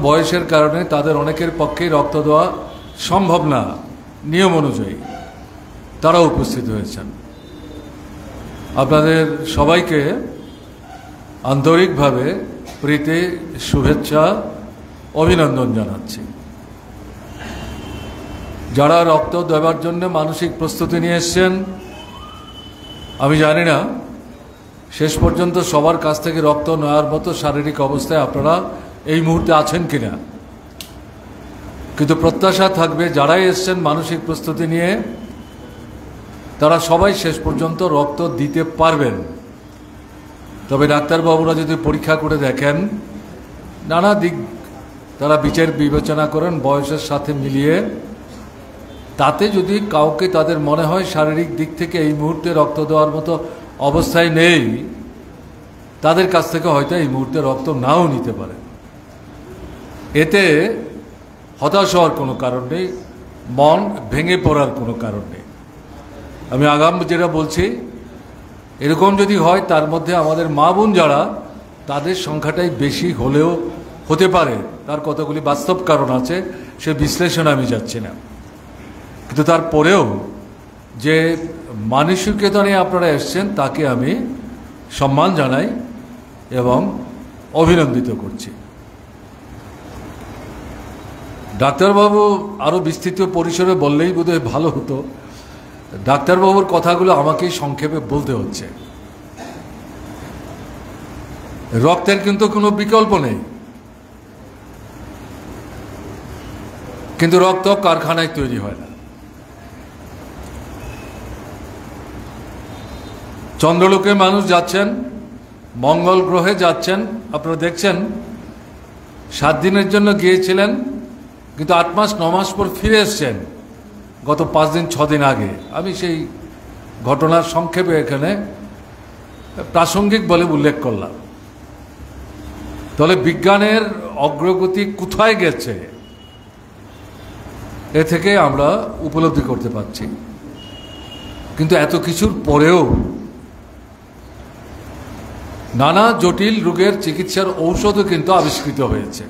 বয়সের কারণে তাদের অনেকের পক্ষেই রক্ত দেওয়া সম্ভব না নিয়ম অনুযায়ী, তারা উপস্থিত হয়েছেন। আপনাদের সবাইকে আন্তরিকভাবে প্রীতি, শুভেচ্ছা, অভিনন্দন জানাচ্ছি। যারা রক্ত দেওয়ার জন্য মানসিক প্রস্তুতি নিয়ে এসছেন, আমি জানি না শেষ পর্যন্ত সবার কাছ থেকে রক্ত নেওয়ার মতো শারীরিক অবস্থায় আপনারা এই মুহূর্তে আছেন কিনা, কিন্তু প্রত্যাশা থাকবে যারাই এসছেন মানসিক প্রস্তুতি নিয়ে তারা সবাই শেষ পর্যন্ত রক্ত দিতে পারবেন। তবে ডাক্তারবাবুরা যদি পরীক্ষা করে দেখেন, নানা দিক তারা বিচার বিবেচনা করেন বয়সের সাথে মিলিয়ে, তাতে যদি কাউকে তাদের মনে হয় শারীরিক দিক থেকে এই মুহূর্তে রক্ত দেওয়ার মতো অবস্থায় নেই, তাদের কাছ থেকে হয়তো এই মুহূর্তে রক্ত নাও নিতে পারে। এতে হতাশ হওয়ার কোনো কারণ নেই, মন ভেঙে পড়ার কোনো কারণ নেই। আমি আগাম যেটা বলছি, এরকম যদি হয় তার মধ্যে আমাদের মা বোন যারা, তাদের সংখ্যাটাই বেশি হলেও হতে পারে। তার কতগুলি বাস্তব কারণ আছে, সে বিশ্লেষণে আমি যাচ্ছি না। কিন্তু তারপরেও যে মানসিকতা নিয়ে আপনারা এসছেন তাকে আমি সম্মান জানাই এবং অভিনন্দিত করছি। ডাক্তারবাবু আরও বিস্তৃত পরিসরে বললেই বোধহয় ভালো হতো। ডাক্তারবাবুর কথাগুলো আমাকেই সংক্ষেপে বলতে হচ্ছে। রক্তের কিন্তু কোনো বিকল্প নেই, কিন্তু রক্ত কারখানায় তৈরি হয় না। চন্দ্রলোকে মানুষ যাচ্ছেন, মঙ্গল গ্রহে যাচ্ছেন, আপনারা দেখছেন। 7 দিনের জন্য গিয়েছিলেন, কিন্তু 8 মাস 9 মাস পর ফিরে এসছেন গত 5 দিন 6 দিন আগে। আমি সেই ঘটনার সংক্ষেপে এখানে প্রাসঙ্গিক বলে উল্লেখ করলাম। তাহলে বিজ্ঞানের অগ্রগতি কোথায় গেছে এ থেকে আমরা উপলব্ধি করতে পারছি। কিন্তু এত কিছুর পরেও নানা জটিল রোগের চিকিৎসার ঔষধও কিন্তু আবিষ্কৃত হয়েছে।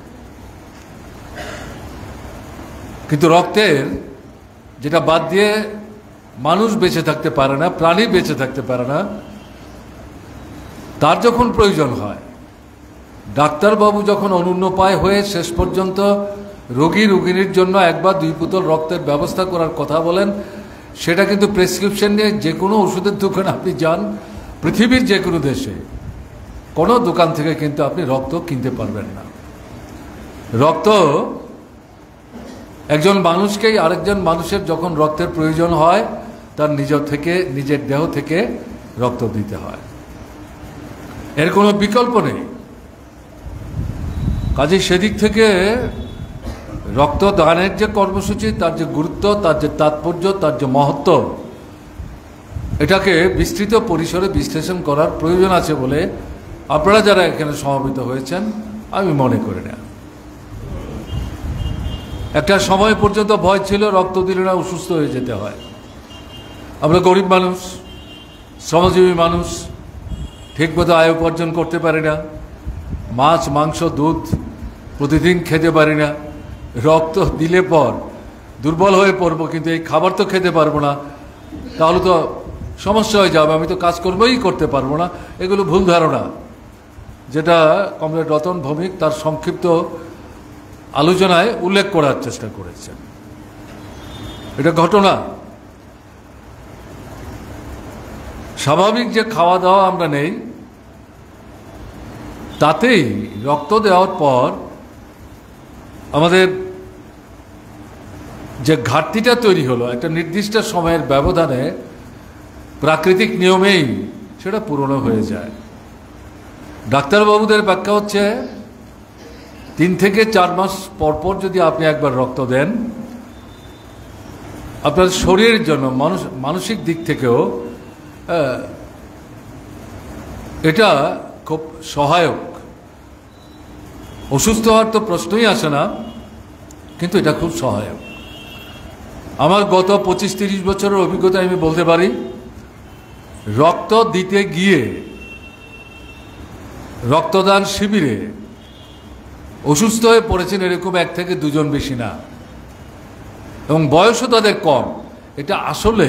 কিন্তু রক্তের যেটা বাদ দিয়ে মানুষ বেঁচে থাকতে পারে না, প্রাণী বেঁচে থাকতে পারে না, তার যখন প্রয়োজন হয়, ডাক্তারবাবু যখন অনুন্নপায় হয়ে শেষ পর্যন্ত রোগীর জন্য 1 বা 2 বোতল রক্তের ব্যবস্থা করার কথা বলেন, সেটা কিন্তু প্রেসক্রিপশন নিয়ে যে কোনো ওষুধের দোকানে আপনি যান, পৃথিবীর যে কোনো দেশে কোনো দোকান থেকে কিন্তু আপনি রক্ত কিনতে পারবেন না। রক্ত একজন মানুষকেই আরেকজন মানুষের যখন রক্তের প্রয়োজন হয়, তার নিজের দেহ থেকে রক্ত দিতে হয়। এর কোনো বিকল্প নেই। কাজে সেদিক থেকে রক্তদানের যে কর্মসূচি, তার যে গুরুত্ব, তার যে তাৎপর্য, তার যে মহত্ব, এটাকে বিস্তৃত পরিসরে বিশ্লেষণ করার প্রয়োজন আছে বলে আপনারা যারা এখানে সমবেত হয়েছেন আমি মনে করি না। একটা সময় পর্যন্ত ভয় ছিল রক্ত দিলে না অসুস্থ হয়ে যেতে হয়। আমরা গরিব মানুষ, শ্রমজীবী মানুষ, ঠিকমতো আয় উপার্জন করতে পারি না, মাছ মাংস দুধ প্রতিদিন খেতে পারি না। রক্ত দিলে পর দুর্বল হয়ে পড়বো, কিন্তু এই খাবার তো খেতে পারবো না, তাহলে তো সমস্যা হয়ে যাবে, আমি তো কাজকর্মই করতে পারবো না। এগুলো ভুল ধারণা, যেটা কমরেড রতন ভৌমিক তার সংক্ষিপ্ত আলোচনায় উল্লেখ করার চেষ্টা করেছেন। এটা ঘটনা। স্বাভাবিক যে খাওয়া দাওয়া আমরা নেই, তাতেই রক্ত দেওয়ার পর আমাদের যে ঘাটতিটা তৈরি হলো একটা নির্দিষ্ট সময়ের ব্যবধানে, প্রাকৃতিক নিয়মেই সেটা পূরণ হয়ে যায়। ডাক্তারবাবুদের ব্যাখ্যা হচ্ছে 3 থেকে 4 মাস পরপর যদি আপনি একবার রক্ত দেন, আপনার শরীরের জন্য মানসিক দিক থেকেও এটা খুব সহায়ক। অসুস্থ হওয়ার তো প্রশ্নই আসে না, কিন্তু এটা খুব সহায়ক। আমার গত 25-30 বছরের অভিজ্ঞতা আমি বলতে পারি, রক্ত দিতে গিয়ে রক্তদান শিবিরে অসুস্থ হয়ে পড়েছেন এরকম 1 থেকে 2 জন বেশি না, এবং বয়সও তাদের কম। এটা আসলে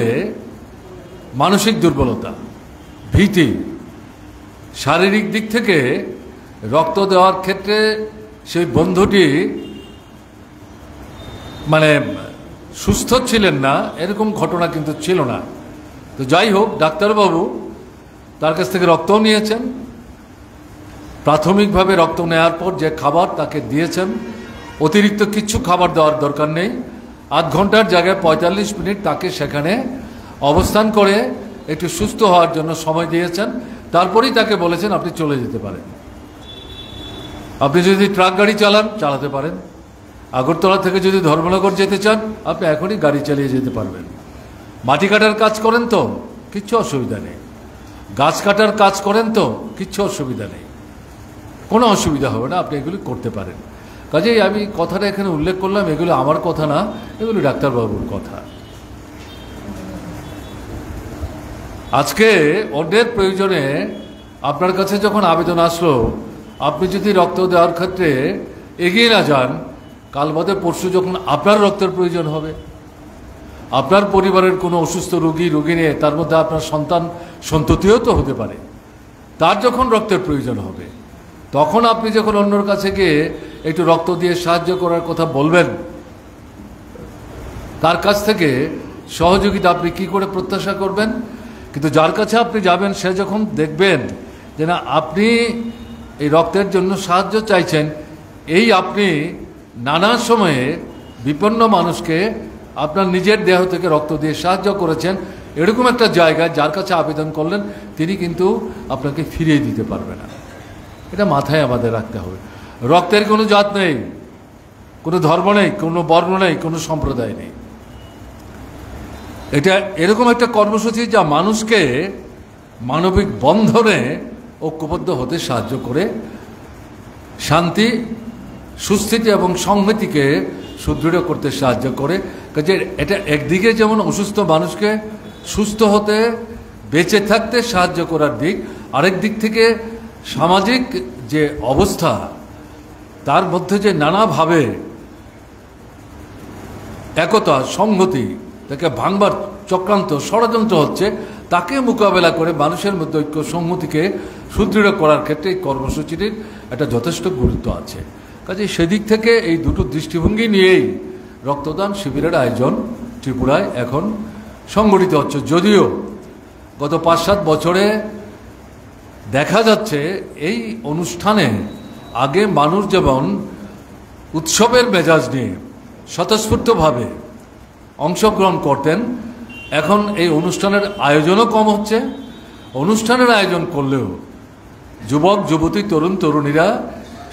মানসিক দুর্বলতা, ভীতি। শারীরিক দিক থেকে রক্ত দেওয়ার ক্ষেত্রে সেই বন্ধুটি মানে সুস্থ ছিলেন না এরকম ঘটনা কিন্তু ছিল না। তো যাই হোক, ডাক্তারবাবু তার কাছ থেকে রক্তও নিয়েছেন। প্রাথমিকভাবে রক্ত নেওয়ার পর যে খাবার তাকে দিয়েছেন, অতিরিক্ত কিছু খাবার দেওয়ার দরকার নেই। 8 ঘন্টার জায়গায় 45 মিনিট তাকে সেখানে অবস্থান করে একটু সুস্থ হওয়ার জন্য সময় দিয়েছেন। তারপরেই তাকে বলেছেন আপনি চলে যেতে পারেন। আপনি যদি ট্রাক গাড়ি চালাতে পারেন, আগরতলা থেকে যদি ধর্মনগর যেতে চান আপনি এখনই গাড়ি চালিয়ে যেতে পারবেন। মাটি কাটার কাজ করেন তো কিচ্ছু অসুবিধা নেই, গাছ কাটার কাজ করেন তো কিচ্ছু অসুবিধা নেই, কোনো অসুবিধা হবে না, আপনি এগুলি করতে পারেন। কাজেই আমি কথাটা এখানে উল্লেখ করলাম, এগুলো আমার কথা না, এগুলো ডাক্তারবাবুর কথা। আজকে অন্যের প্রয়োজনে আপনার কাছে যখন আবেদন আসলো, আপনি যদি রক্ত দেওয়ার ক্ষেত্রে এগিয়ে না যান, কাল বাদে পরশু যখন আপনার রক্তের প্রয়োজন হবে, আপনার পরিবারের কোনো অসুস্থ রোগী নিয়ে, তার মধ্যে আপনার সন্তান সন্ততিও তো হতে পারে, তার যখন রক্তের প্রয়োজন হবে, তখন আপনি যখন অন্যর কাছে গিয়ে একটু রক্ত দিয়ে সাহায্য করার কথা বলবেন, তার কাছ থেকে সহযোগিতা আপনি কি করে প্রত্যাশা করবেন? কিন্তু যার কাছে আপনি যাবেন সে যখন দেখবেন যে না আপনি এই রক্তের জন্য সাহায্য চাইছেন, এই আপনি নানা সময়ে বিপন্ন মানুষকে আপনার নিজের দেহ থেকে রক্ত দিয়ে সাহায্য করেছেন, এরকম একটা জায়গায় যার কাছে আবেদন করলেন তিনি কিন্তু আপনাকে ফিরিয়ে দিতে পারবে না। এটা মাথায় আমাদের রাখতে হবে। রক্তের কোনো জাত নেই, কোনো ধর্ম নেই, কোনো বর্ণ নেই, কোনো সম্প্রদায় নেই। এটা এরকম একটা কর্মসূচি যা মানুষকে মানবিক বন্ধনে ঐক্যবদ্ধ হতে সাহায্য করে, শান্তি, সুস্থিতি এবং সংহতিকে সুদৃঢ় করতে সাহায্য করে। কাজে এটা একদিকে যেমন অসুস্থ মানুষকে সুস্থ হতে, বেঁচে থাকতে সাহায্য করার দিক, আরেক দিক থেকে সামাজিক যে অবস্থা তার মধ্যে যে নানাভাবে একতা, সংহতি তাকে ভাঙবার চক্রান্ত, ষড়যন্ত্র হচ্ছে, তাকে মোকাবেলা করে মানুষের মধ্যে ঐক্য সংহতিকে সুদৃঢ় করার ক্ষেত্রে এই কর্মসূচিটির একটা যথেষ্ট গুরুত্ব আছে। কাজে সেদিক থেকে এই দুটো দৃষ্টিভঙ্গি নিয়েই রক্তদান শিবিরের আয়োজন ত্রিপুরায় এখন সংগঠিত হচ্ছে। যদিও গত 5-7 বছরে দেখা যাচ্ছে এই অনুষ্ঠানে আগে মানুষ যেমন উৎসবের মেজাজ নিয়ে স্বতঃস্ফূর্তভাবে অংশগ্রহণ করতেন, এখন এই অনুষ্ঠানের আয়োজনও কম হচ্ছে। অনুষ্ঠানের আয়োজন করলেও যুবক যুবতী, তরুণ তরুণীরা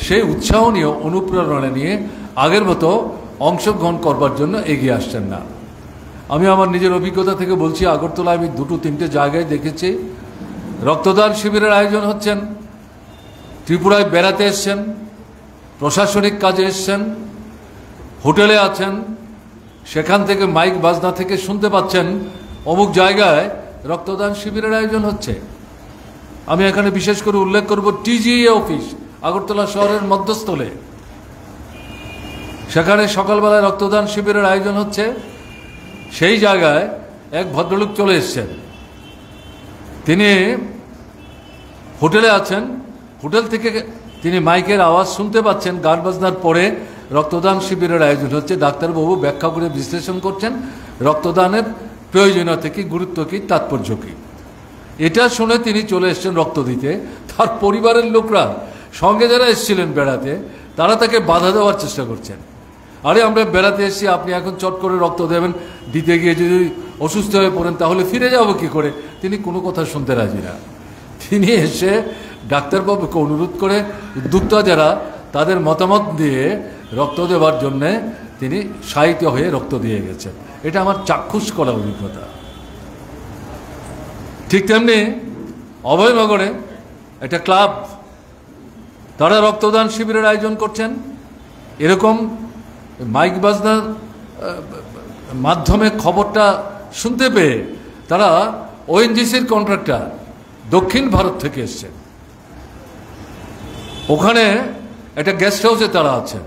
সেই উৎসাহ নিয়ে, অনুপ্রেরণা নিয়ে আগের মতো অংশগ্রহণ করবার জন্য এগিয়ে আসছেন না। আমি আমার নিজের অভিজ্ঞতা থেকে বলছি, আগরতলায় আমি 2-3টে জায়গায় দেখেছি রক্তদান শিবিরের আয়োজন হচ্ছেন, ত্রিপুরায় বেড়াতে এসছেন, প্রশাসনিক কাজে এসছেন, হোটেলে আছেন, সেখান থেকে মাইক বাজনা থেকে শুনতে পাচ্ছেন অমুক জায়গায় রক্তদান শিবিরের আয়োজন হচ্ছে। আমি এখানে বিশেষ করে উল্লেখ করব টিজিএ অফিস আগরতলা শহরের মধ্যস্থলে, সেখানে সকালবেলায় রক্তদান শিবিরের আয়োজন হচ্ছে। সেই জায়গায় এক ভদ্রলোক চলে এসছেন, তিনি হোটেলে আছেন, হোটেল থেকে তিনি মাইকের আওয়াজ শুনতে পাচ্ছেন, গান বাজনার পরে রক্তদান শিবিরের আয়োজন হচ্ছে। ডাক্তারবাবু ব্যাখ্যা করে বিশ্লেষণ করছেন রক্তদানের প্রয়োজনীয়তা কি, গুরুত্ব কি, তাৎপর্য কি। এটা শুনে তিনি চলে এসছেন রক্ত দিতে। তার পরিবারের লোকরা, সঙ্গে যারা এসেছিলেন বেড়াতে, তারা তাকে বাধা দেওয়ার চেষ্টা করছেন। আরে আমরা বেড়াতে এসেছি, আপনি এখন চট করে রক্ত দেবেন, দিতে গিয়ে যদি অসুস্থ হয়ে পড়েন তাহলে ফিরে যাব কি করে? তিনি কোনো কথা শুনতে রাজি না। তিনি এসে ডাক্তারবাবুকে অনুরোধ করে উদ্যোক্তা যারা, তাদের মতামত দিয়ে রক্ত দেওয়ার জন্যে তিনি সাহিত্য হয়ে রক্ত দিয়ে গেছেন। এটা আমার চাক্ষুষ করা অভিজ্ঞতা। ঠিক তেমনি অভয়নগরে একটা ক্লাব, তারা রক্তদান শিবিরের আয়োজন করছেন। এরকম মাইক বাজনার মাধ্যমে খবরটা শুনতে পেয়ে তারা ওএনজিসির কন্ট্রাক্টর দক্ষিণ ভারত থেকে এসছেন, ওখানে একটা গেস্ট হাউসে তারা আছেন,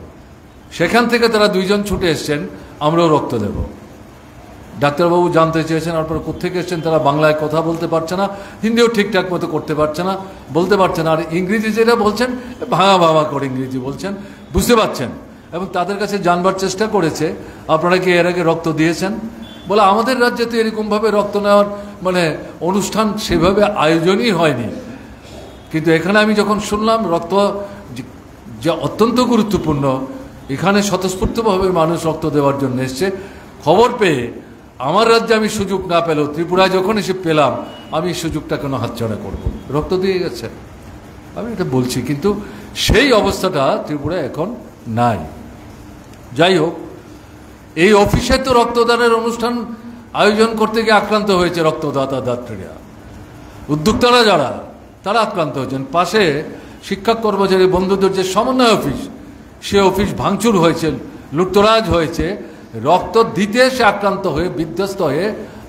সেখান থেকে তারা 2 জন ছুটে এসছেন আমরাও রক্ত দেব। ডাক্তারবাবু জানতে চেয়েছেন আপনারা কোত্থেকে এসছেন, তারা বাংলায় কথা বলতে পারছে না, হিন্দিও ঠিকঠাক মতো করতে পারছে না, বলতে পারছে না, আর ইংরেজি যেটা বলছেন ভাঙা ভাঙা করে ইংরেজি বলছেন, বুঝতে পারছেন। এবং তাদের কাছে জানবার চেষ্টা করেছে আপনারা কি এর আগে রক্ত দিয়েছেন, বলে আমাদের রাজ্যে তো এরকমভাবে রক্ত নেওয়ার অনুষ্ঠান সেভাবে আয়োজনই হয়নি। কিন্তু এখানে আমি যখন শুনলাম রক্ত যে অত্যন্ত গুরুত্বপূর্ণ, এখানে স্বতঃস্ফূর্তভাবে মানুষ রক্ত দেওয়ার জন্য এসছে, খবর পেয়ে আমার রাজ্যে আমি সুযোগ না পেলেও ত্রিপুরায় যখন এসে পেলাম আমি সুযোগটা কেন হাতছাড়া করব, রক্ত দিয়ে গেছে। আমি এটা বলছি, কিন্তু সেই অবস্থাটা ত্রিপুরায় এখন নাই। যাই হোক, এই অফিসে তো রক্তদানের অনুষ্ঠান আয়োজন করতে গিয়ে আক্রান্ত হয়েছে রক্তদাতা দাত্রীরা, উদ্যোক্তারা যারা তারা আক্রান্ত হয়েছেন। পাশে শিক্ষা কর্মচারী বন্ধুদের যে সমন্বয় অফিস, সে অফিস ভাঙচুর হয়েছে, লুটতরাজ হয়েছে। রক্ত দিতে সে আক্রান্ত হয়ে বিধ্বস্ত হয়ে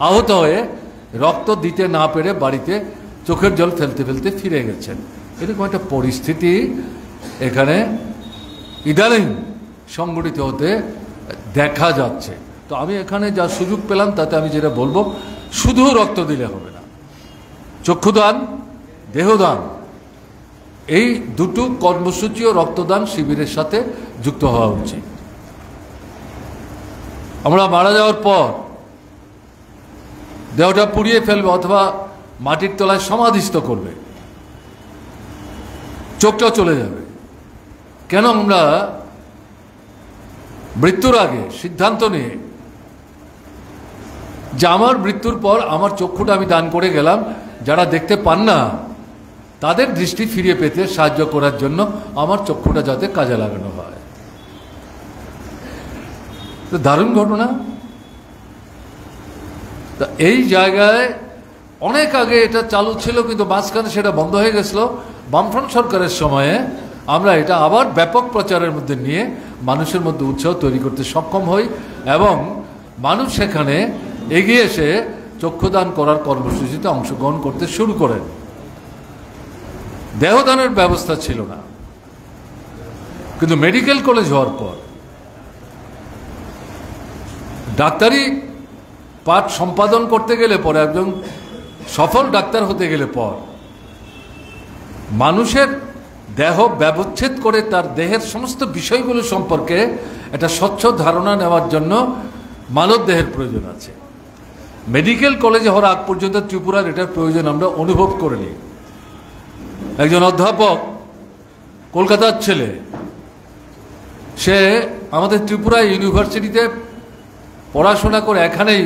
আহত হয়ে রক্ত দিতে না পেরে বাড়িতে চোখের জল ফেলতে ফেলতে ফিরে গেছেন। এরকম একটা পরিস্থিতি এখানে ইদানিং সংগঠিত হতে দেখা যাচ্ছে। তো আমি এখানে যা সুযোগ পেলাম তাতে আমি যেটা বলবো, শুধু রক্ত দিলে হবে না, চক্ষুদান, দেহদান, এই দুটো কর্মসূচিও রক্তদান শিবিরের সাথে যুক্ত হওয়া উচিত। আমরা মারা যাওয়ার পর দেহটা পুড়িয়ে ফেলবে অথবা মাটির তলায় সমাধিস্থ করবে, চোখটা চলে যাবে। কেন আমরা মৃত্যুর আগে সিদ্ধান্ত নিয়ে যে আমার মৃত্যুর পর আমার চক্ষুটা আমি দান করে গেলাম, যারা দেখতে পান না তাদের দৃষ্টি ফিরিয়ে পেতে সাহায্য করার জন্য আমার চক্ষুটা যাতে কাজে লাগানো হয়। দারুণ ঘটনা। এই জায়গায় অনেক আগে এটা চালু ছিল, কিন্তু মাঝখানে সেটা বন্ধ হয়ে গেছিল। বামফ্রন্ট সরকারের সময়ে আমরা এটা আবার ব্যাপক প্রচারের মধ্যে নিয়ে মানুষের মধ্যে উৎসাহ তৈরি করতে সক্ষম হই এবং মানুষ সেখানে এগিয়ে এসে চক্ষুদান করার কর্মসূচিতে অংশগ্রহণ করতে শুরু করেন। দেহদানের ব্যবস্থা ছিল না, কিন্তু মেডিকেল কলেজ হওয়ার পর, ডাক্তারি পাঠ সম্পাদন করতে গেলে পরে, একজন সফল ডাক্তার হতে গেলে পর মানুষের দেহ ব্যবচ্ছেদ করে তার দেহের সমস্ত বিষয়গুলো সম্পর্কে একটা স্বচ্ছ ধারণা নেওয়ার জন্য মানব দেহের প্রয়োজন আছে। মেডিকেল কলেজে হওয়ার আগ পর্যন্ত ত্রিপুরার এটার প্রয়োজন আমরা অনুভব করিনি। একজন অধ্যাপক, কলকাতার ছেলে, সে আমাদের ত্রিপুরা ইউনিভার্সিটিতে পড়াশোনা করে এখানেই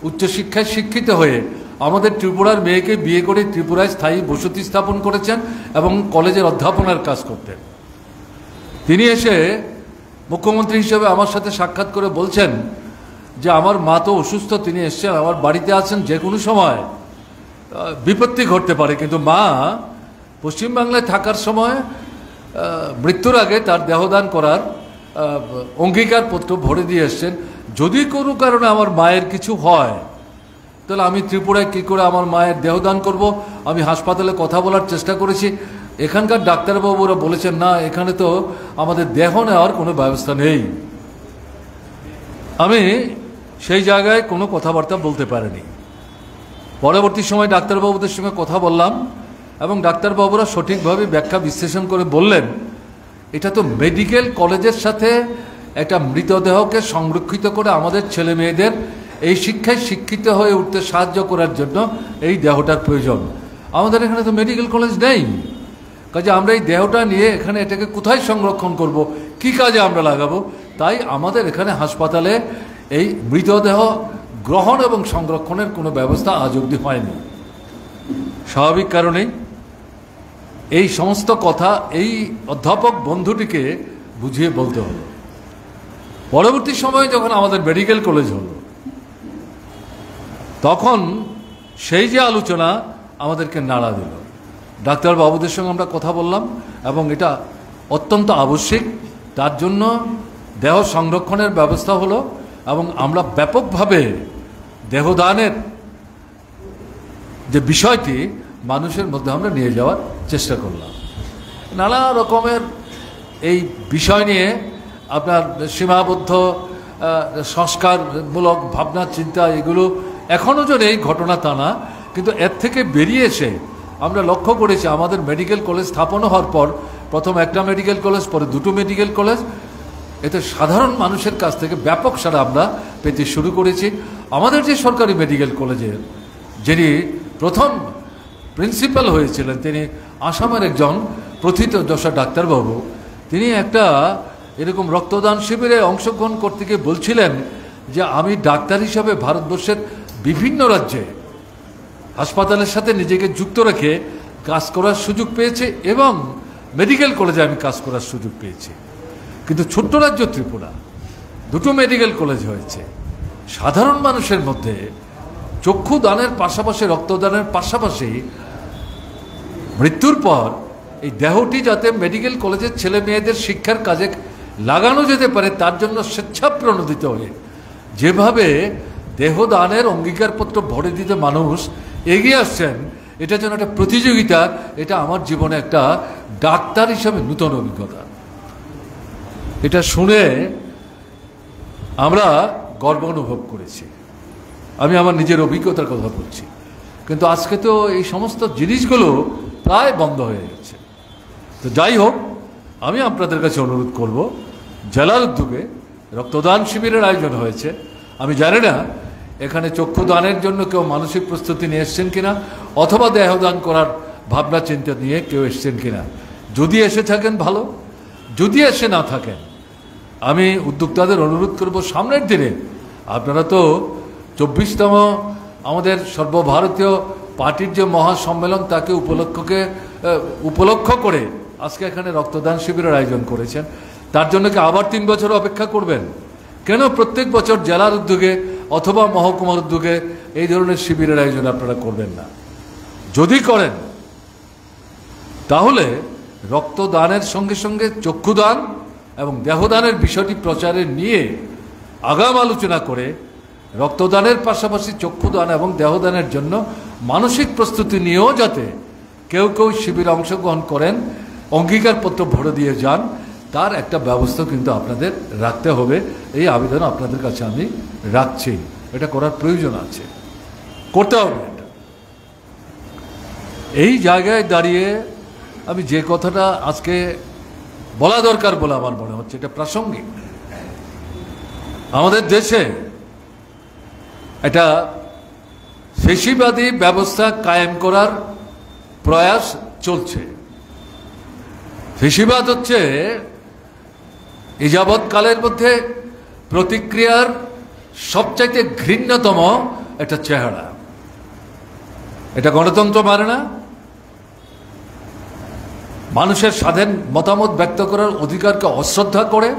উচ্চশিক্ষায় শিক্ষিত হয়ে আমাদের ত্রিপুরার মেয়েকে বিয়ে করে ত্রিপুরায় স্থায়ী বসতি স্থাপন করেছেন এবং কলেজের অধ্যাপনার কাজ করতেন। তিনি এসে মুখ্যমন্ত্রী হিসেবে আমার সাথে সাক্ষাৎ করে বলছেন যে আমার মা তো অসুস্থ, তিনি এসছেন, আমার বাড়িতে আছেন, যে কোনো সময় বিপত্তি ঘটতে পারে, কিন্তু মা পশ্চিমবাংলায় থাকার সময় মৃত্যুর আগে তার দেহদান করার অঙ্গীকারপত্র ভরে দিয়ে এসছেন। যদি কোনো কারণে আমার মায়ের কিছু হয় তাহলে আমি ত্রিপুরায় কী করে আমার মায়ের দেহদান করব। আমি হাসপাতালে কথা বলার চেষ্টা করেছি, এখানকার ডাক্তারবাবুরা বলেছেন না, এখানে তো আমাদের দেহ নেওয়ার কোনো ব্যবস্থা নেই। আমি সেই জায়গায় কোনো কথাবার্তা বলতে পারিনি। পরবর্তী সময় ডাক্তারবাবুদের সঙ্গে কথা বললাম এবং ডাক্তারবাবুরা সঠিকভাবে ব্যাখ্যা বিশ্লেষণ করে বললেন, এটা তো মেডিকেল কলেজের সাথে একটা মৃতদেহকে সংরক্ষিত করে আমাদের ছেলে মেয়েদের এই শিক্ষায় শিক্ষিত হয়ে উঠতে সাহায্য করার জন্য এই দেহটার প্রয়োজন। আমাদের এখানে তো মেডিকেল কলেজ নেই, কাজে আমরা এই দেহটা নিয়ে এখানে এটাকে কোথায় সংরক্ষণ করব, কি কাজে আমরা লাগাবো। তাই আমাদের এখানে হাসপাতালে এই মৃতদেহ গ্রহণ এবং সংরক্ষণের কোনো ব্যবস্থা আজ অবধি হয়নি। স্বাভাবিক কারণেই এই সমস্ত কথা এই অধ্যাপক বন্ধুটিকে বুঝিয়ে বলতে হলো। পরবর্তী সময়ে যখন আমাদের মেডিকেল কলেজ হলো, তখন সেই যে আলোচনা আমাদেরকে নাড়া দিল। ডাক্তারবাবুদের সঙ্গে আমরা কথা বললাম এবং এটা অত্যন্ত আবশ্যিক, তার জন্য দেহ সংরক্ষণের ব্যবস্থা হলো এবং আমরা ব্যাপকভাবে দেহদানের যে বিষয়টি মানুষের মধ্যে আমরা নিয়ে যাওয়ার চেষ্টা করলাম। নানা রকমের এই বিষয় নিয়ে আপনার সীমাবদ্ধ সংস্কারমূলক ভাবনা চিন্তা এগুলো এখনও যে এই ঘটনা তা না, কিন্তু এর থেকে বেরিয়ে এসে আমরা লক্ষ্য করেছি আমাদের মেডিকেল কলেজ স্থাপন হওয়ার পর প্রথম একটা মেডিকেল কলেজ, পরে দুটো মেডিকেল কলেজ, এতে সাধারণ মানুষের কাছ থেকে ব্যাপক সাড়া আমরা পেতে শুরু করেছি। আমাদের যে সরকারি মেডিকেল কলেজের যিনি প্রথম প্রিন্সিপাল হয়েছিলেন তিনি আসামের একজন প্রথিতযশা ডাক্তারবাবু, তিনি একটা এরকম রক্তদান শিবিরে অংশগ্রহণ করতে গিয়ে বলছিলেন যে আমি ডাক্তার হিসাবে ভারতবর্ষের বিভিন্ন রাজ্যে হাসপাতালের সাথে নিজেকে যুক্ত রেখে কাজ করার সুযোগ পেয়েছে এবং মেডিকেল কলেজে আমি কাজ করার সুযোগ পেয়েছি, কিন্তু ছোট্ট রাজ্য ত্রিপুরা দুটো মেডিকেল কলেজ হয়েছে। সাধারণ মানুষের মধ্যে চক্ষু দানের পাশাপাশি রক্তদানের পাশাপাশি মৃত্যুর পর এই দেহটি যাতে মেডিকেল কলেজের ছেলে মেয়েদের শিক্ষার কাজে লাগানো যেতে পারে তার জন্য স্বেচ্ছাপ্রণোদিত হয়ে যেভাবে দেহদানের অঙ্গীকারপত্র ভরে দিতে মানুষ এগিয়ে আসছেন, এটা যেন একটা প্রতিযোগিতা। এটা আমার জীবনে একটা ডাক্তার হিসাবে নূতন অভিজ্ঞতা। এটা শুনে আমরা গর্ব অনুভব করেছি। আমি আমার নিজের অভিজ্ঞতার কথা বলছি, কিন্তু আজকে তো এই সমস্ত জিনিসগুলো প্রায় বন্ধ হয়ে গেছে। তো যাই হোক, আমি আপনাদের কাছে অনুরোধ করব, জেলার উদ্যোগে রক্তদান শিবিরের আয়োজন হয়েছে। আমি জানি না এখানে চক্ষুদানের জন্য কেউ মানসিক প্রস্তুতি নিয়ে এসছেন কিনা, অথবা দেহদান করার ভাবনা চিন্তা নিয়ে কেউ এসছেন কিনা। যদি এসে থাকেন ভালো, যদি এসে না থাকেন আমি উদ্যোক্তাদের অনুরোধ করব সামনের দিনে আপনারা তো 24তম আমাদের সর্বভারতীয় পার্টির যে মহাসম্মেলন তাকে উপলক্ষ করে আজকে এখানে রক্তদান শিবিরের আয়োজন করেছেন, তার জন্য কি আবার 3 বছর অপেক্ষা করবেন? কেন প্রত্যেক বছর জেলার উদ্যোগে অথবা মহকুমার উদ্যোগে এই ধরনের শিবিরের আয়োজন আপনারা করবেন না? যদি করেন তাহলে রক্তদানের সঙ্গে সঙ্গে চক্ষুদান এবং দেহদানের বিষয়টি প্রচারে নিয়ে আগাম আলোচনা করে রক্তদানের পাশাপাশি চক্ষুদান এবং দেহদানের জন্য মানসিক প্রস্তুতি নিয়েও যাতে কেউ কেউ শিবিরে অংশগ্রহণ করেন, অঙ্গীকারপত্র ভরে দিয়ে যান, তার একটা ব্যবস্থা কিন্তু আপনাদের রাখতে হবে। এই আবেদন আপনাদের কাছে আমি রাখছি। এটা করার প্রয়োজন আছে, করতে হবে এটা। এই জায়গায় দাঁড়িয়ে আমি যে কথাটা আজকে বলা দরকার বলে আমার মনে হচ্ছে, এটা প্রাসঙ্গিক। আমাদের দেশে একটা ফেসিবাদী ব্যবস্থা কায়েম করার প্রয়াস চলছে। ফেসিবাদ হচ্ছে এই যাবৎকালের মধ্যে প্রতিক্রিয়ার সবচাইতে ঘৃণ্যতম একটা চেহারা। এটা গণতন্ত্র মানে না, মানুষের স্বাধীন মতামত ব্যক্ত করার অধিকারকে অশ্রদ্ধা করে,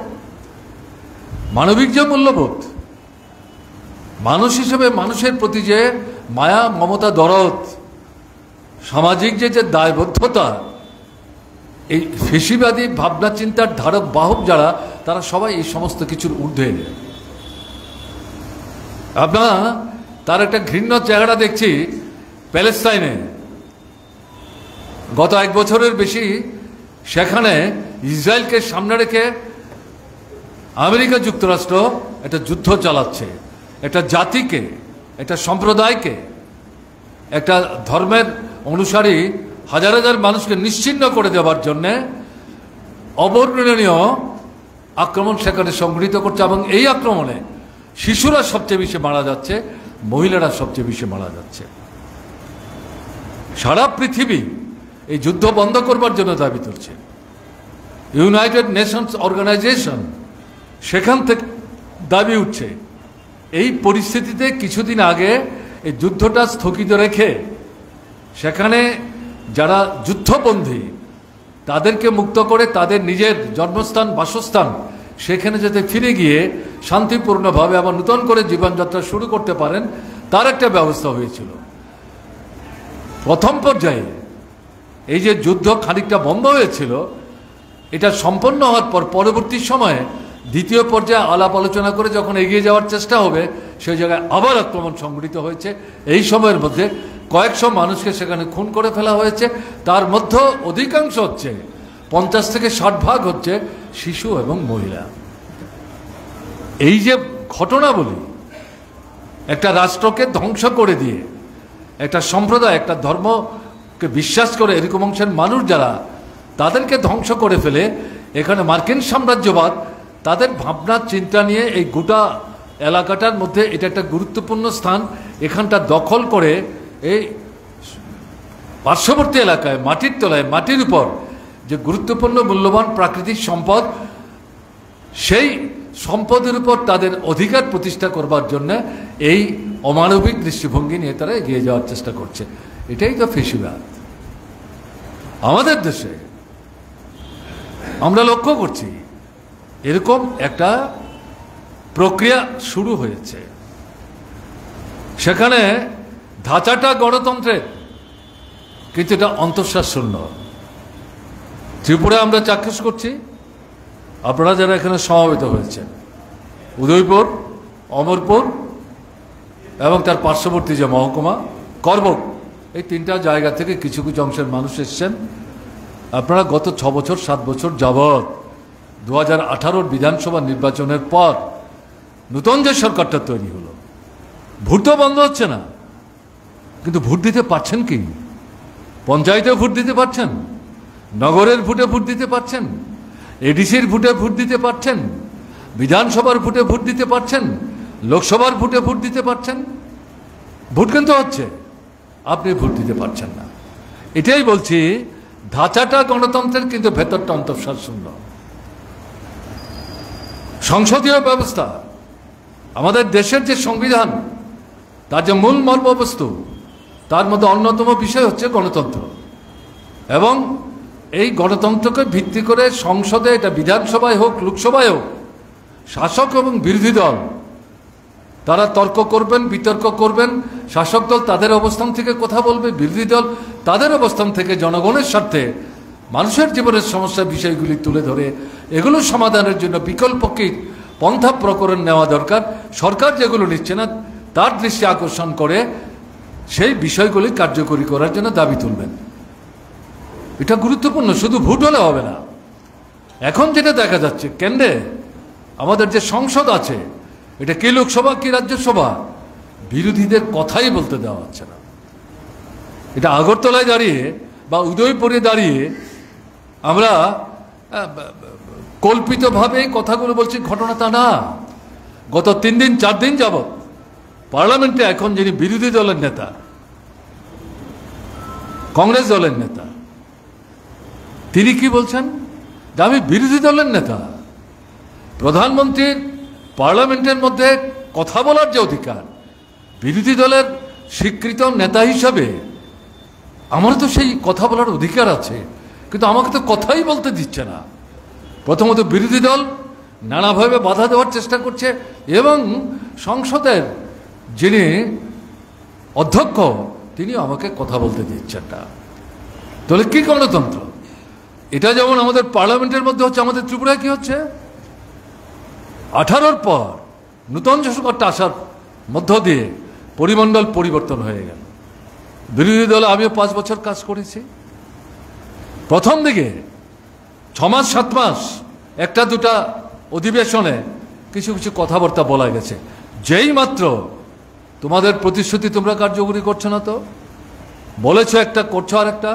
মানবিক যে মূল্যবোধ, মানুষ হিসেবে মানুষের প্রতি যে মায়া মমতা দরদ, সামাজিক যে দায়বদ্ধতা, এই ফেসিবাদী ভাবনা চিন্তার ধারক বাহক যারা, তারা সবাই এই সমস্ত কিছুর ঊর্ধ্বে। আপনারা তার একটা ঘৃণ্য চেহারা দেখছি প্যালেস্তাইনে। গত 1 বছরের বেশি সেখানে ইসরায়েলকে সামনে রেখে আমেরিকা যুক্তরাষ্ট্র একটা যুদ্ধ চালাচ্ছে, একটা জাতিকে, একটা সম্প্রদায়কে, একটা ধর্মের অনুসারী হাজার হাজার মানুষকে নিশ্চিহ্ন করে দেওয়ার জন্যে অবর্ণনীয় আক্রমণ সেখানে সংঘটিত করছে। এবং এই আক্রমণে শিশুরা সবচেয়ে বেশি মারা যাচ্ছে, মহিলারা সবচেয়ে বেশি মারা যাচ্ছে। সারা পৃথিবী এই যুদ্ধ বন্ধ করবার জন্য দাবি তুলছে। ইউনাইটেড নেশনস অর্গানাইজেশন সেখান থেকে দাবি উঠছে। এই পরিস্থিতিতে কিছুদিন আগে এই যুদ্ধটা স্থগিত রেখে সেখানে যারা যুদ্ধবন্দী তাদেরকে মুক্ত করে তাদের নিজের জন্মস্থান বাসস্থান সেখানে যাতে ফিরে গিয়ে শান্তিপূর্ণভাবে আবার নতুন করে জীবনযাত্রা শুরু করতে পারেন, তার একটা ব্যবস্থা হয়েছিল। প্রথম পর্যায়ে এই যে যুদ্ধ খানিকটা বন্ধ হয়েছিল, এটা সম্পন্ন হওয়ার পর পরবর্তী সময়ে দ্বিতীয় পর্যায়ে আলাপ আলোচনা করে যখন এগিয়ে যাওয়ার চেষ্টা হবে, সেই জায়গায় আবার আক্রমণ সংঘটিত হয়েছে। এই সময়ের মধ্যে কয়েকশো মানুষকে সেখানে খুন করে ফেলা হয়েছে। তার মধ্যে অধিকাংশ হচ্ছে 50 থেকে 60 ভাগ হচ্ছে শিশু এবং মহিলা। এই যে ঘটনাবলী একটা রাষ্ট্রকে ধ্বংস করে দিয়ে, একটা সম্প্রদায়, একটা ধর্মকে বিশ্বাস করে এরকম অংশের মানুষ যারা, তাদেরকে ধ্বংস করে ফেলে এখানে মার্কিন সাম্রাজ্যবাদ তাদের ভাবনা চিন্তা নিয়ে এই গোটা এলাকাটার মধ্যে এটা একটা গুরুত্বপূর্ণ স্থান, এখানটা দখল করে এই পার্শ্ববর্তী এলাকায় মাটির তলায়, মাটির উপর যে গুরুত্বপূর্ণ মূল্যবান প্রাকৃতিক সম্পদ, সেই সম্পদের উপর তাদের অধিকার প্রতিষ্ঠা করবার জন্য এই অমানবিক দৃষ্টিভঙ্গি নিয়ে তারা এগিয়ে যাওয়ার চেষ্টা করছে। এটাই তো ফ্যাসিবাদ। আমাদের দেশে আমরা লক্ষ্য করছি এরকম একটা প্রক্রিয়া শুরু হয়েছে, সেখানে ধাঁচাটা গণতন্ত্রের, কিন্তু এটা অন্তঃশ্বাস শূন্য। ত্রিপুরায় আমরা চাক্ষুষ করছি, আপনারা যারা এখানে সমবেত হয়েছেন, উদয়পুর, অমরপুর এবং তার পার্শ্ববর্তী যে মহকুমা করবক, এই 3টা জায়গা থেকে কিছু কিছু অংশের মানুষ এসছেন। আপনারা গত 6 বছর 7 বছর যাবৎ 2018 বিধানসভা নির্বাচনের পর নতুন যে সরকারটা তৈরি হলো, ভোট তো বন্ধ হচ্ছে না, কিন্তু ভোট দিতে পারছেন কি? পঞ্চায়েতে ভোট দিতে পারছেন, নগরের ভোটে ভোট দিতে পারছেন, এডিসির ভোটে ভোট দিতে পারছেন, বিধানসভার ভোটে ভোট দিতে পারছেন, লোকসভার ভোটে ভোট দিতে পারছেন। ভোট কিন্তু হচ্ছে, আপনি ভোট দিতে পারছেন না। এটাই বলছি, ধাঁচাটা গণতন্ত্রের, কিন্তু ভেতরটা অন্তঃশ্বাস শূন্য। সংসদীয় ব্যবস্থা, আমাদের দেশের যে সংবিধান, তার যে মূল মর্মবস্তু, তার মধ্যে অন্যতম বিষয় হচ্ছে গণতন্ত্র। এবং এই গণতন্ত্রকে ভিত্তি করে সংসদে, এটা বিধানসভায় হোক লোকসভায় হোক, শাসক এবং বিরোধী দল তারা তর্ক করবেন, বিতর্ক করবেন। শাসক দল তাদের অবস্থান থেকে কথা বলবে, বিরোধী দল তাদের অবস্থান থেকে জনগণের স্বার্থে মানুষের জীবনের সমস্যা বিষয়গুলি তুলে ধরে এগুলো সমাধানের জন্য বিকল্প কি পন্থা প্রকরণ নেওয়া দরকার, সরকার যেগুলো নিচ্ছে না তার দৃষ্টি আকর্ষণ করে সেই বিষয়গুলি কার্যকরী করার জন্য দাবি তুলবেন। এটা গুরুত্বপূর্ণ, শুধু ভোট হলে হবে না। এখন যেটা দেখা যাচ্ছে, কেন্দ্রে আমাদের যে সংসদ আছে, এটা কি লোকসভা কি রাজ্যসভা, বিরোধীদের কথাই বলতে দেওয়া হচ্ছে না। এটা আগরতলায় দাঁড়িয়ে বা উদয়পুরে দাঁড়িয়ে আমরা কল্পিতভাবে কথাগুলো বলছি, ঘটনা তা না। গত 3 দিন 4 দিন যাবৎ পার্লামেন্টে এখন যিনি বিরোধী দলের নেতা, কংগ্রেস দলের নেতা, তিনি কি বলছেন যে আমি বিরোধী দলের নেতা। প্রধানমন্ত্রীর পার্লামেন্টের মধ্যে কথা বলার যে অধিকার, বিরোধী দলের স্বীকৃত নেতা হিসাবে আমার তো সেই কথা বলার অধিকার আছে, কিন্তু আমাকে তো কথাই বলতে দিচ্ছে না। প্রথমত বিরোধী দল নানাভাবে বাধা দেওয়ার চেষ্টা করছে, এবং সংসদের যিনি অধ্যক্ষ তিনি আমাকে কথা বলতে দিচ্ছেন না। তাহলে কি গণতন্ত্র? এটা যেমন আমাদের পার্লামেন্টের মধ্যে হচ্ছে, আমাদের ত্রিপুরায় কি হচ্ছে? 18-র পর নূতন সরকারটা আসার মধ্য দিয়ে পরিমণ্ডল পরিবর্তন হয়ে গেল। বিরোধী দলে আমিও 5 বছর কাজ করেছি। প্রথম দিকে 6 মাস 7 মাস একটা দুটা অধিবেশনে কিছু কিছু কথাবার্তা বলা গেছে, যেই মাত্র তোমাদের প্রতিশ্রুতি তোমরা কার্যকরী করছো না, তো বলেছ একটা, করছো আর একটা,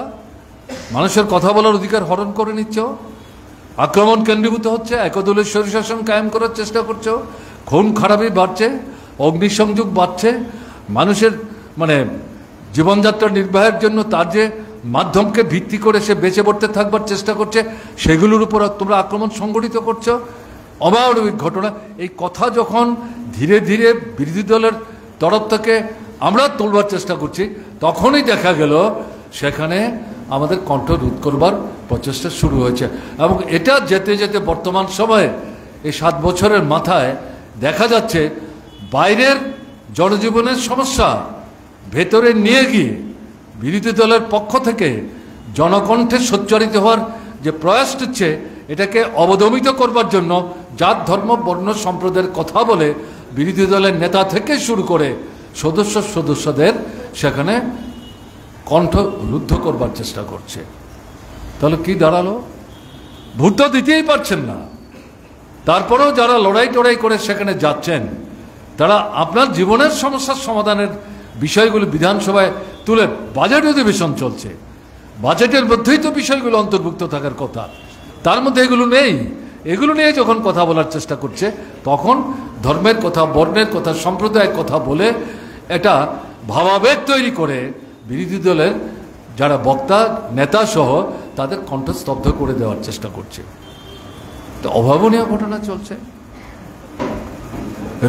মানুষের কথা বলার অধিকার হরণ করে নিচ্ছ, আক্রমণ কেন্দ্রীভূত হচ্ছে, একদলীয় স্বৈরশাসন কায়েম করার চেষ্টা করছো, খুন খারাপি বাড়ছে, অগ্নিসংযোগ বাড়ছে, মানুষের জীবনযাত্রা নির্বাহের জন্য তার যে মাধ্যমকে ভিত্তি করে সে বেঁচে পড়তে থাকবার চেষ্টা করছে, সেগুলোর উপর তোমরা আক্রমণ সংগঠিত করছো। অমানবিক ঘটনা। এই কথা যখন ধীরে ধীরে বিরোধী দলের তরফ থেকে আমরা তুলবার চেষ্টা করছি, তখনই দেখা গেল সেখানে আমাদের কণ্ঠ রোধ করবার প্রচেষ্টা শুরু হয়েছে। এবং এটা যেতে যেতে বর্তমান সময়ে এই 7 বছরের মাথায় দেখা যাচ্ছে বাইরের জনজীবনের সমস্যা ভেতরে নিয়ে গিয়ে বিরোধী দলের পক্ষ থেকে জনকণ্ঠে সোচ্চারিত হওয়ার যে প্রয়াস হচ্ছে, এটাকে অবদমিত করবার জন্য জাত ধর্ম বর্ণ সম্প্রদায়ের কথা বলে বিরোধী দলের নেতা থেকে শুরু করে সদস্যদের সেখানে কণ্ঠ রুদ্ধ করবার চেষ্টা করছে। তাহলে কি দাঁড়ালো? ভোট তো দিতেই পারছেন না, তারপরেও যারা লড়াই টড়াই করে সেখানে যাচ্ছেন, তারা আপনার জীবনের সমস্যার সমাধানের বিষয়গুলো বিধানসভায় তুলে, বাজেট অধিবেশন চলছে, বাজেটের মধ্যেই তো বিষয়গুলো অন্তর্ভুক্ত থাকার কথা, তার মধ্যে এগুলো নেই। এগুলো নিয়ে যখন কথা বলার চেষ্টা করছে, তখন ধর্মের কথা, বর্ণের কথা, সম্প্রদায়ের কথা বলে এটা ভাবাবেগ তৈরি করে বিরোধী দলের যারা বক্তা, নেতা সহ তাদের কণ্ঠস্তব্ধ করে দেওয়ার চেষ্টা করছে। তো অভাবনীয় ঘটনা চলছে।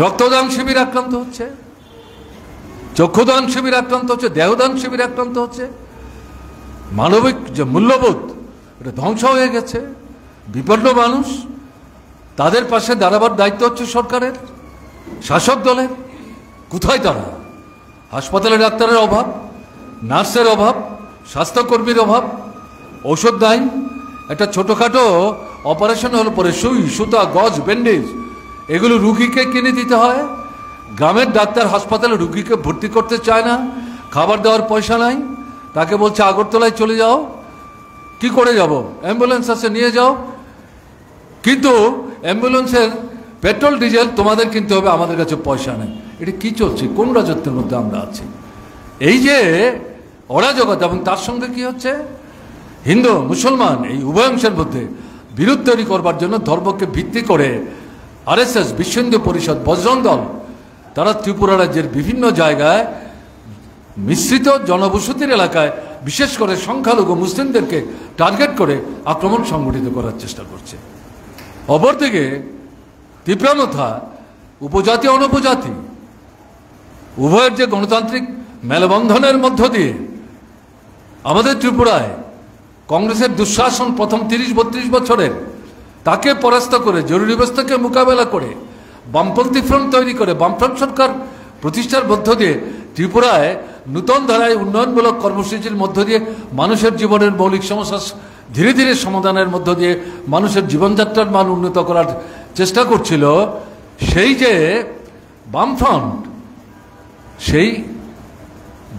রক্তদান শিবির আক্রান্ত হচ্ছে, চক্ষুদান শিবির আক্রান্ত হচ্ছে, দেহদান শিবির আক্রান্ত হচ্ছে। মানবিক যে মূল্যবোধ, এটা ধ্বংস হয়ে গেছে। বিপন্ন মানুষ, তাদের পাশে দাঁড়াবার দায়িত্ব হচ্ছে সরকারের, শাসক দলের। কোথায় তারা? হাসপাতালে ডাক্তারের অভাব, নার্সের অভাব, স্বাস্থ্যকর্মীর অভাব, ঔষধ নাই। একটা ছোটোখাটো অপারেশন হলে পরে সুই, সুতা, গজ, ব্যান্ডেজ এগুলো রুগীকে কিনে দিতে হয়। গ্রামের ডাক্তার হাসপাতালে রুগীকে ভর্তি করতে চায় না, খাবার দেওয়ার পয়সা নাই, তাকে বলছে আগরতলায় চলে যাও। কি করে যাব? অ্যাম্বুলেন্স আছে, নিয়ে যাও। কিন্তু অ্যাম্বুলেন্সের পেট্রোল ডিজেল তোমাদের কিনতে হবে, আমাদের কাছে পয়সা নেই। এটা কি চলছে? কোন রাজত্বের মধ্যে আমরা আছি? এই যে অরাজকতা, এবং তার সঙ্গে কি হচ্ছে, হিন্দু মুসলমান এই উভয় অংশের মধ্যে বিরোধ তৈরি করবার জন্য ধর্মকে ভিত্তি করে আরএসএস, বিশ্ব হিন্দু পরিষদ, বজরং দল, তারা ত্রিপুরা রাজ্যের বিভিন্ন জায়গায় মিশ্রিত জনবসতির এলাকায় বিশেষ করে সংখ্যালঘু মুসলিমদেরকে টার্গেট করে আক্রমণ সংগঠিত করার চেষ্টা করছে। অপরদিকে তীব্রমথা উপজাতি অনুপজাতি উভয়ের যে গণতান্ত্রিক মেলবন্ধনের মধ্য দিয়ে আমাদের ত্রিপুরায় কংগ্রেসের দুঃশাসন প্রথম 30-32 বছরের, তাকে পরাস্ত করে, জরুরি অবস্থাকে মোকাবেলা করে, বামপন্থী ফ্রন্ট তৈরি করে, বামফ্রন্ট সরকার প্রতিষ্ঠার মধ্য দিয়ে ত্রিপুরায় নূতন ধারায় উন্নয়নমূলক কর্মসূচির মধ্য দিয়ে মানুষের জীবনের মৌলিক সমস্যা ধীরে ধীরে সমাধানের মধ্য দিয়ে মানুষের জীবনযাত্রার মান উন্নত করার চেষ্টা করছিল। সেই যে বামফ্রন্ট, সেই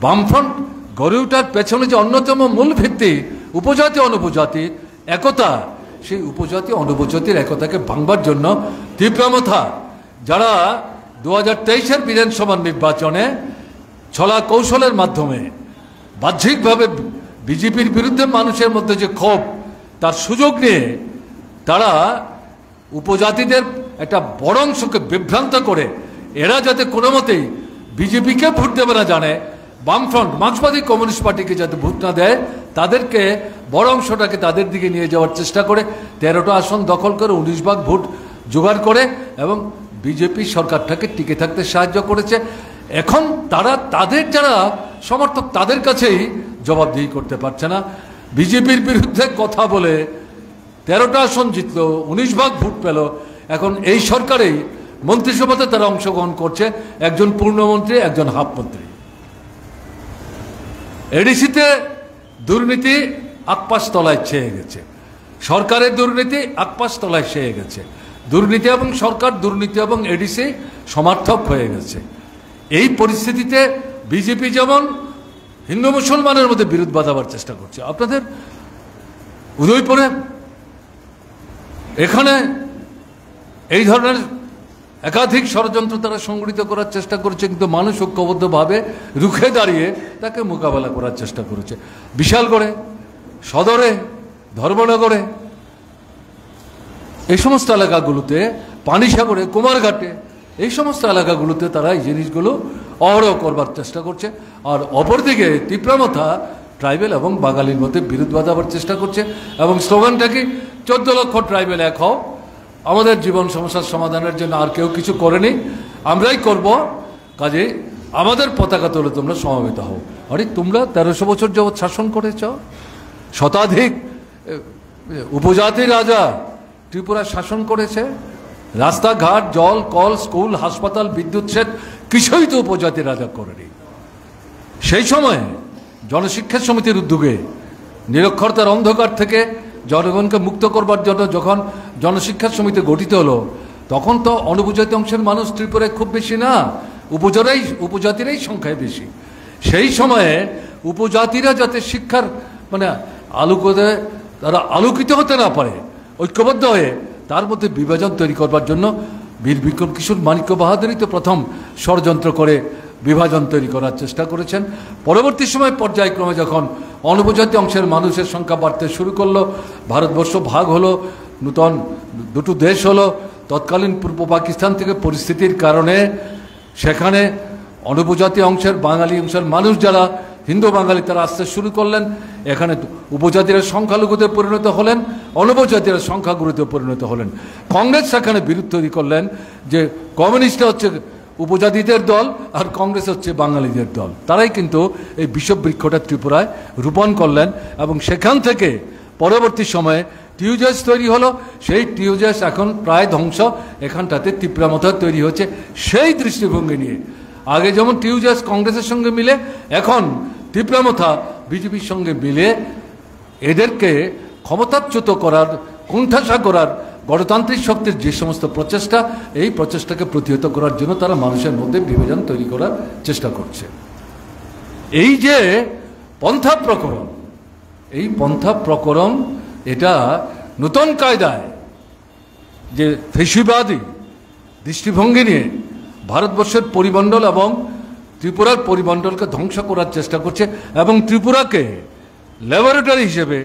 বামফ্রন্ট গড়ে ওঠার পেছনে যে অন্যতম মূল ভিত্তি উপজাতি অনুপজাতির একতা, সেই উপজাতি অনুপজাতির একতাকে ভাঙবার জন্য তীব্রমথা যারা 2023-এর বিধানসভা নির্বাচনে ছলা কৌশলের মাধ্যমে বাহ্যিকভাবে বিজেপির বিরুদ্ধে মানুষের মধ্যে যে ক্ষোভ, তার সুযোগ নিয়ে তারা উপজাতিদের একটা বড় অংশকে বিভ্রান্ত করে এরা যাতে কোনো মতেই বিজেপিকে ভোট দেবে না জানে, বামফ্রন্ট মার্ক্সবাদী কমিউনিস্ট পার্টিকে যাতে ভোট না দেয়, তাদেরকে বড় অংশটাকে তাদের দিকে নিয়ে যাওয়ার চেষ্টা করে 13টা আসন দখল করে 19 ভাগ ভোট জোগাড় করে এবং বিজেপি সরকারটাকে টিকে থাকতে সাহায্য করেছে। এখন তারা তাদের যারা সমর্থক তাদের কাছেই জবাবদিহি করতে পারছে না। বিজেপির বিরুদ্ধে কথা বলে 13টা আসন জিতল, 19 ভাগ ভোট পেল। এখন এই সরকারেই মন্ত্রিসভাতে তারা অংশগ্রহণ করছে, একজন পূর্ণমন্ত্রী, একজন হাফ মন্ত্রী। এডিসিতে দুর্নীতি আকপাশ তলায় ছেয়ে গেছে, সরকারের দুর্নীতি আকপাশ তলায় ছেয়ে গেছে। দুর্নীতি এবং সরকার, দুর্নীতি এবং এডিসি সমার্থক হয়ে গেছে। এই পরিস্থিতিতে বিজেপি যেমন হিন্দু মুসলমানের মধ্যে বিরোধ বাঁধাবার চেষ্টা করছে, আপনাদের উদয়পুরে এখানে এই ধরনের একাধিক ষড়যন্ত্র তারা সংগঠিত করার চেষ্টা করেছে, কিন্তু মানুষ ঐক্যবদ্ধভাবে রুখে দাঁড়িয়ে তাকে মোকাবেলা করার চেষ্টা করেছে। বিশালগড়ে, সদরে, ধর্মনগরে, এই সমস্ত এলাকাগুলোতে, পানিসাগরে, কুমারঘাটে, এই সমস্ত এলাকাগুলোতে তারা এই জিনিসগুলো অহরহ করবার চেষ্টা করছে। আর অপরদিকে তীব্রমথা ট্রাইবেল এবং বাঙালির মধ্যে বিরোধ বাঁধাবার চেষ্টা করছে এবং স্লোগানটা কি, 14 লক্ষ ট্রাইবেল এক হও, আমাদের জীবন সমস্যার সমাধানের জন্য আর কেউ কিছু করেনি, আমরাই করব, কাজে আমাদের পতাকা তোলে তোমরা সমবেত হও। আরে তোমরা 1300 বছর যাবৎ শাসন করেছ, শতাধিক উপজাতি রাজা ত্রিপুরা শাসন করেছে, রাস্তাঘাট, জল, কল, স্কুল, হাসপাতাল, বিদ্যুৎ সেট কিছুই তো উপজাতি রাজা করেনি। সেই সময়ে জনশিক্ষা সমিতির উদ্যোগে নিরক্ষরতার অন্ধকার থেকে জনগণকে মুক্ত করবার জন্য যখন জনশিক্ষা সমিতি গঠিত হলো, তখন তো অনুপজাতি অংশের মানুষ ত্রিপুরায় খুব বেশি না, উপজাতিরাই সংখ্যায় বেশি। সেই সময়ে উপজাতিরা যাতে শিক্ষার মানে তারা আলোকিত হতে না পারে, ঐক্যবদ্ধ হয়ে তার মধ্যে বিভাজন তৈরি করবার জন্য বীর বিক্রম কিশোর মানিক্য বাহাদুরই তো প্রথম ষড়যন্ত্র করে বিভাজন তৈরি করার চেষ্টা করেছেন। পরবর্তী সময় পর্যায়ক্রমে যখন অনুপজাতি অংশের মানুষের সংখ্যা বাড়তে শুরু করলো, ভারতবর্ষ ভাগ হলো, নূতন দুটো দেশ হলো, তৎকালীন পূর্ব পাকিস্তান থেকে পরিস্থিতির কারণে সেখানে অনুপজাতি অংশের বাঙালি অংশের মানুষ যারা হিন্দু বাঙালি তারা আসতে শুরু করলেন। এখানে উপজাতিরা সংখ্যালঘুতে পরিণত হলেন, অনুপজাতিরা সংখ্যাগুরুতে পরিণত হলেন। কংগ্রেস সেখানে বিরোধ তৈরি করলেন যে কমিউনিস্টরা হচ্ছে উপজাতিদের দল আর কংগ্রেস হচ্ছে বাঙালিদের দল। তারাই কিন্তু এই বিষবৃক্ষটা ত্রিপুরায় রোপণ করলেন এবং সেখান থেকে পরবর্তী সময়ে টিউজেস তৈরি হলো। সেই টিউজেস এখন প্রায় ধ্বংস, এখানটাতে তীব্রামথা তৈরি হচ্ছে সেই দৃষ্টিভঙ্গি নিয়ে। আগে যেমন টিউজেস কংগ্রেসের সঙ্গে মিলে, এখন তীব্রামথা বিজেপির সঙ্গে মিলে এদেরকে ক্ষমতাচ্যুত করার, কুণ্ঠাসা করার গণতান্ত্রিক শক্তির যে সমস্ত প্রচেষ্টা, এই প্রচেষ্টাকে প্রতিহত করার জন্য তারা মানুষের মধ্যে বিভাজন তৈরি করার চেষ্টা করছে। এই যে পন্থা প্রকরণ, এই পন্থা প্রকরণ এটা নতুন কায়দায় যে ফেসিবাদী দৃষ্টিভঙ্গি নিয়ে ভারতবর্ষের পরিমণ্ডল এবং ত্রিপুরার পরিমণ্ডলকে ধ্বংস করার চেষ্টা করছে এবং ত্রিপুরাকে ল্যাবরেটরি হিসেবে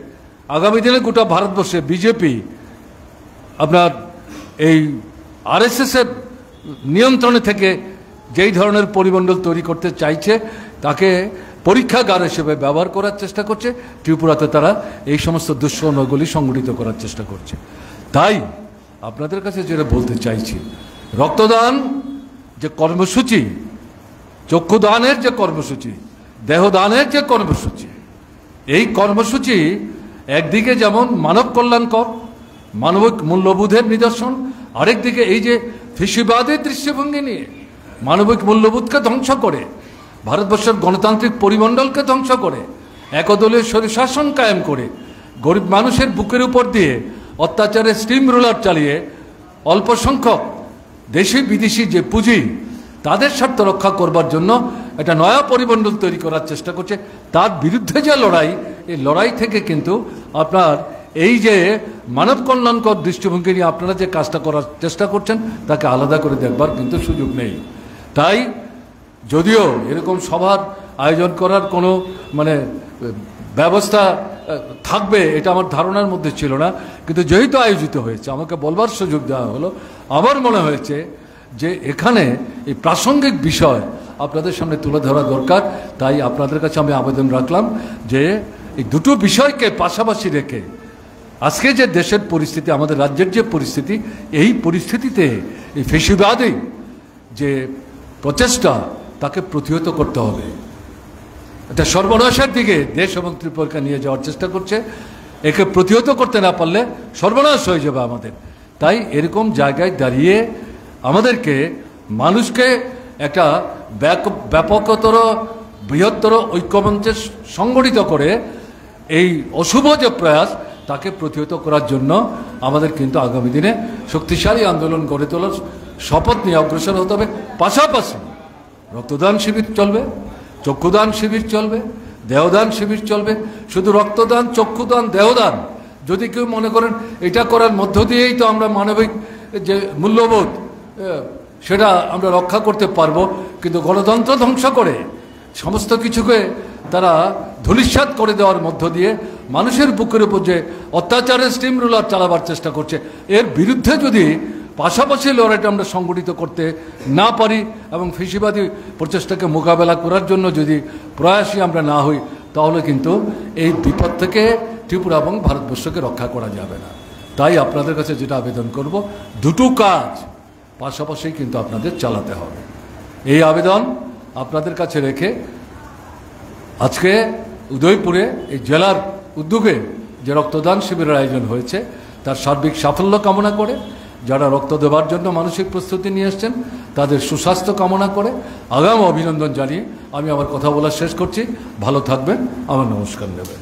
আগামী দিনে গোটা ভারতবর্ষে বিজেপি আপনার এই আরএসএসের নিয়ন্ত্রণে থেকে যেই ধরনের পরিমণ্ডল তৈরি করতে চাইছে তাকে পরীক্ষাগার হিসেবে ব্যবহার করার চেষ্টা করছে। ত্রিপুরাতে তারা এই সমস্ত দুঃস্বপ্নগুলি সংগঠিত করার চেষ্টা করছে। তাই আপনাদের কাছে যেটা বলতে চাইছি, রক্তদান যে কর্মসূচি, চক্ষুদানের যে কর্মসূচি, দেহদানের যে কর্মসূচি, এই কর্মসূচি একদিকে যেমন মানব কল্যাণকর, মানবিক মূল্যবোধের নিদর্শন, আরেকদিকে এই যে ফেসিবাদের দৃষ্টিভঙ্গি নিয়ে মানবিক মূল্যবোধকে ধ্বংস করে, ভারতবর্ষের গণতান্ত্রিক পরিমণ্ডলকে ধ্বংস করে, একদলীয় স্বৈরশাসন কায়েম করে, গরিব মানুষের বুকের উপর দিয়ে অত্যাচারের স্টিম রোলার চালিয়ে অল্প সংখ্যক দেশি বিদেশি যে পুঁজি তাদের স্বার্থ রক্ষা করবার জন্য একটা নয়া পরিমণ্ডল তৈরি করার চেষ্টা করছে। তার বিরুদ্ধে যে লড়াই, এই লড়াই থেকে কিন্তু আপনার এই যে মানব কল্যাণকর দৃষ্টিভঙ্গি নিয়ে আপনারা যে কাজটা করার চেষ্টা করছেন তাকে আলাদা করে দেখবার কিন্তু সুযোগ নেই। তাই যদিও এরকম সভার আয়োজন করার কোনো ব্যবস্থা থাকবে এটা আমার ধারণার মধ্যে ছিল না, কিন্তু যেহেতু আয়োজিত হয়েছে আমাকে বলবার সুযোগ দেওয়া হলো, আমার মনে হয়েছে যে এখানে এই প্রাসঙ্গিক বিষয় আপনাদের সামনে তুলে ধরা দরকার। তাই আপনাদের কাছে আমি আবেদন রাখলাম যে এই দুটো বিষয়কে পাশাপাশি রেখে আজকে যে দেশের পরিস্থিতি, আমাদের রাজ্যের যে পরিস্থিতি, এই পরিস্থিতিতে এই ফেসিবাদী যে প্রচেষ্টা তাকে প্রতিহত করতে হবে। এটা সর্বনাশের দিকে দেশ এবং ত্রিপুরাকে নিয়ে যাওয়ার চেষ্টা করছে। একে প্রতিহত করতে না পারলে সর্বনাশ হয়ে যাবে আমাদের। তাই এরকম জায়গায় দাঁড়িয়ে আমাদেরকে মানুষকে একটা ব্যাপকতর বৃহত্তর ঐক্যমঞ্চে সংগঠিত করে এই অশুভ যে প্রয়াস তাকে প্রতিহত করার জন্য আমাদের কিন্তু আগামী দিনে শক্তিশালী আন্দোলন গড়ে তোলার শপথ নিয়ে অগ্রসর হতে হবে। পাশাপাশি রক্তদান শিবির চলবে, চক্ষুদান শিবির চলবে, দেহদান শিবির চলবে। শুধু রক্তদান, চক্ষুদান, দেহদান যদি কেউ মনে করেন এটা করার মধ্য দিয়েই তো আমরা মানবিক যে মূল্যবোধ সেটা আমরা রক্ষা করতে পারবো, কিন্তু গণতন্ত্র ধ্বংস করে সমস্ত কিছুকে তারা ধূলিসাৎ করে দেওয়ার মধ্য দিয়ে মানুষের বুকের উপর যে অত্যাচারের স্টিম রোলার চালাবার চেষ্টা করছে, এর বিরুদ্ধে যদি পাশাপাশি লড়াইটা আমরা সংগঠিত করতে না পারি এবং ফেসিবাদী প্রচেষ্টাকে মোকাবেলা করার জন্য যদি প্রয়াসী আমরা না হই, তাহলে কিন্তু এই বিপদ থেকে ত্রিপুরা এবং ভারতবর্ষকে রক্ষা করা যাবে না। তাই আপনাদের কাছে যেটা আবেদন করব, দুটো কাজ পাশাপাশি কিন্তু আপনাদের চালাতে হবে। এই আবেদন আপনাদের কাছে রেখে আজকে উদয়পুরে এই জেলার উদ্যোগে যে রক্তদান শিবিরের আয়োজন হয়েছে তার সার্বিক সাফল্য কামনা করে, যারা রক্ত দেওয়ার জন্য মানসিক প্রস্তুতি নিয়ে এসছেন তাদের সুস্বাস্থ্য কামনা করে আগাম অভিনন্দন জানিয়ে আমি আমার কথা বলা শেষ করছি। ভালো থাকবেন, আমার নমস্কার নেবেন।